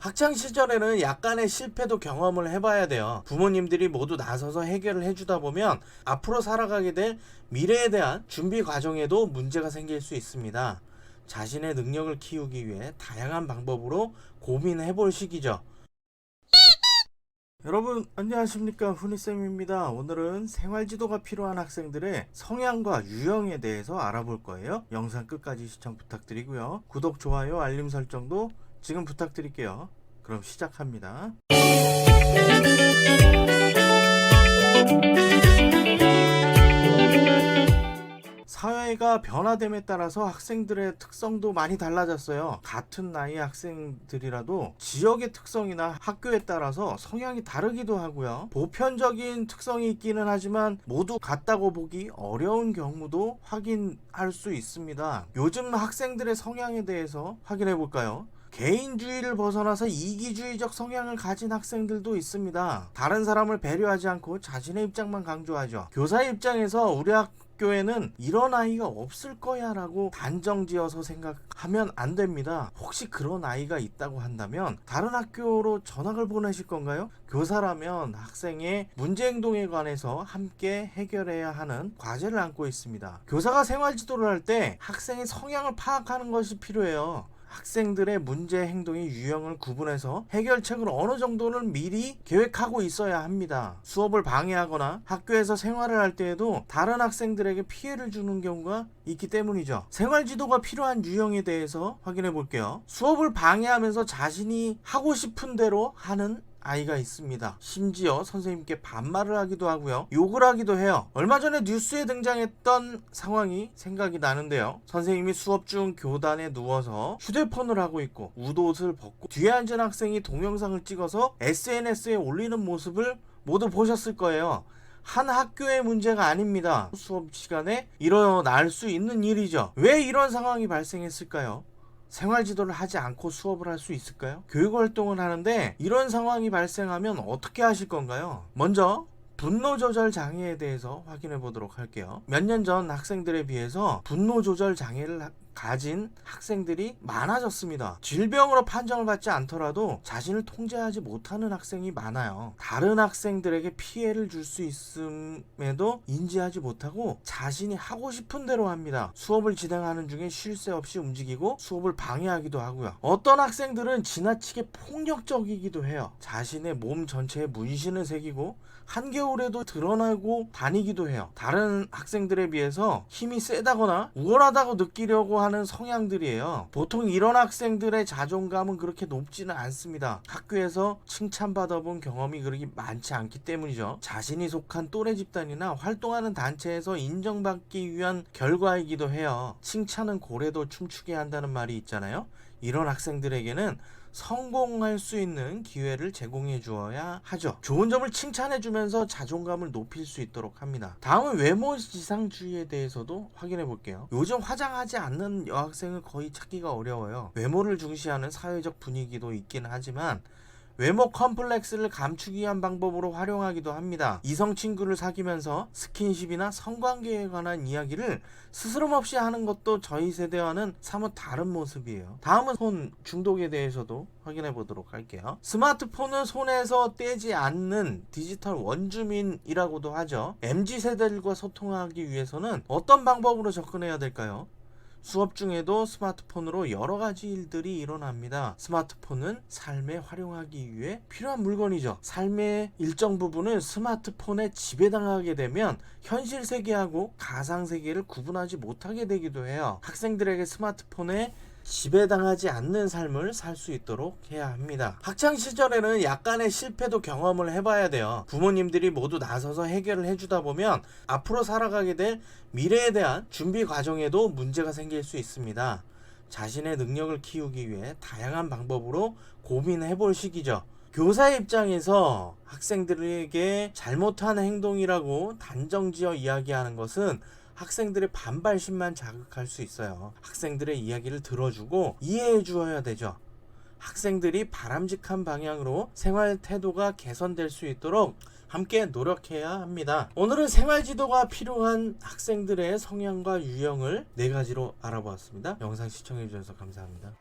학창 시절에는 약간의 실패도 경험을 해봐야 돼요. 부모님들이 모두 나서서 해결을 해주다 보면 앞으로 살아가게 될 미래에 대한 준비 과정에도 문제가 생길 수 있습니다. 자신의 능력을 키우기 위해 다양한 방법으로 고민해 볼 시기죠. 여러분 안녕하십니까, 훈이쌤입니다. 오늘은 생활지도가 필요한 학생들의 성향과 유형에 대해서 알아볼 거예요. 영상 끝까지 시청 부탁드리고요. 구독, 좋아요, 알림 설정도 지금 부탁드릴게요. 그럼 시작합니다. 사회가 변화됨에 따라서 학생들의 특성도 많이 달라졌어요. 같은 나이의 학생들이라도 지역의 특성이나 학교에 따라서 성향이 다르기도 하고요. 보편적인 특성이 있기는 하지만 모두 같다고 보기 어려운 경우도 확인할 수 있습니다. 요즘 학생들의 성향에 대해서 확인해 볼까요? 개인주의를 벗어나서 이기주의적 성향을 가진 학생들도 있습니다. 다른 사람을 배려하지 않고 자신의 입장만 강조하죠. 교사의 입장에서 우리 학교에는 이런 아이가 없을 거야 라고 단정지어서 생각하면 안 됩니다. 혹시 그런 아이가 있다고 한다면 다른 학교로 전학을 보내실 건가요? 교사라면 학생의 문제 행동에 관해서 함께 해결해야 하는 과제를 안고 있습니다. 교사가 생활지도를 할 때 학생의 성향을 파악하는 것이 필요해요. 학생들의 문제 행동의 유형을 구분해서 해결책을 어느 정도는 미리 계획하고 있어야 합니다. 수업을 방해하거나 학교에서 생활을 할 때에도 다른 학생들에게 피해를 주는 경우가 있기 때문이죠. 생활지도가 필요한 유형에 대해서 확인해 볼게요. 수업을 방해하면서 자신이 하고 싶은 대로 하는 아이가 있습니다. 심지어 선생님께 반말을 하기도 하고요, 욕을 하기도 해요. 얼마 전에 뉴스에 등장했던 상황이 생각이 나는데요. 선생님이 수업 중 교단에 누워서 휴대폰을 하고 있고 웃옷을 벗고 뒤에 앉은 학생이 동영상을 찍어서 SNS에 올리는 모습을 모두 보셨을 거예요. 한 학교의 문제가 아닙니다. 수업 시간에 일어날 수 있는 일이죠. 왜 이런 상황이 발생했을까요? 생활지도를 하지 않고 수업을 할 수 있을까요? 교육활동을 하는데 이런 상황이 발생하면 어떻게 하실 건가요? 먼저 분노조절 장애에 대해서 확인해 보도록 할게요. 몇 년 전 학생들에 비해서 분노조절 장애를 가진 학생들이 많아졌습니다. 질병으로 판정을 받지 않더라도 자신을 통제하지 못하는 학생이 많아요. 다른 학생들에게 피해를 줄 수 있음에도 인지하지 못하고 자신이 하고 싶은 대로 합니다. 수업을 진행하는 중에 쉴 새 없이 움직이고 수업을 방해하기도 하고요. 어떤 학생들은 지나치게 폭력적이기도 해요. 자신의 몸 전체에 문신을 새기고 한겨울에도 드러나고 다니기도 해요. 다른 학생들에 비해서 힘이 세다거나 우월하다고 느끼려고 하는 성향들이에요. 보통 이런 학생들의 자존감은 그렇게 높지는 않습니다. 학교에서 칭찬받아본 경험이 그렇게 많지 않기 때문이죠. 자신이 속한 또래 집단이나 활동하는 단체에서 인정받기 위한 결과이기도 해요. 칭찬은 고래도 춤추게 한다는 말이 있잖아요. 이런 학생들에게는 성공할 수 있는 기회를 제공해 주어야 하죠. 좋은 점을 칭찬해 주면서 자존감을 높일 수 있도록 합니다. 다음은 외모 지상주의에 대해서도 확인해 볼게요. 요즘 화장하지 않는 여학생을 거의 찾기가 어려워요. 외모를 중시하는 사회적 분위기도 있긴 하지만 외모 컴플렉스를 감추기 위한 방법으로 활용하기도 합니다. 이성 친구를 사귀면서 스킨십이나 성관계에 관한 이야기를 스스럼 없이 하는 것도 저희 세대와는 사뭇 다른 모습이에요. 다음은 폰 중독에 대해서도 확인해 보도록 할게요. 스마트폰은 손에서 떼지 않는 디지털 원주민이라고도 하죠. MZ세대들과 소통하기 위해서는 어떤 방법으로 접근해야 될까요? 수업 중에도 스마트폰으로 여러 가지 일들이 일어납니다. 스마트폰은 삶에 활용하기 위해 필요한 물건이죠. 삶의 일정 부분은 스마트폰에 지배당하게 되면 현실 세계하고 가상 세계를 구분하지 못하게 되기도 해요. 학생들에게 스마트폰에 지배당하지 않는 삶을 살 수 있도록 해야 합니다. 학창 시절에는 약간의 실패도 경험을 해봐야 돼요. 부모님들이 모두 나서서 해결을 해주다 보면 앞으로 살아가게 될 미래에 대한 준비 과정에도 문제가 생길 수 있습니다. 자신의 능력을 키우기 위해 다양한 방법으로 고민해 볼 시기죠. 교사의 입장에서 학생들에게 잘못한 행동이라고 단정지어 이야기하는 것은 학생들의 반발심만 자극할 수 있어요. 학생들의 이야기를 들어주고 이해해 주어야 되죠. 학생들이 바람직한 방향으로 생활 태도가 개선될 수 있도록 함께 노력해야 합니다. 오늘은 생활지도가 필요한 학생들의 성향과 유형을 4가지로 알아보았습니다. 영상 시청해 주셔서 감사합니다.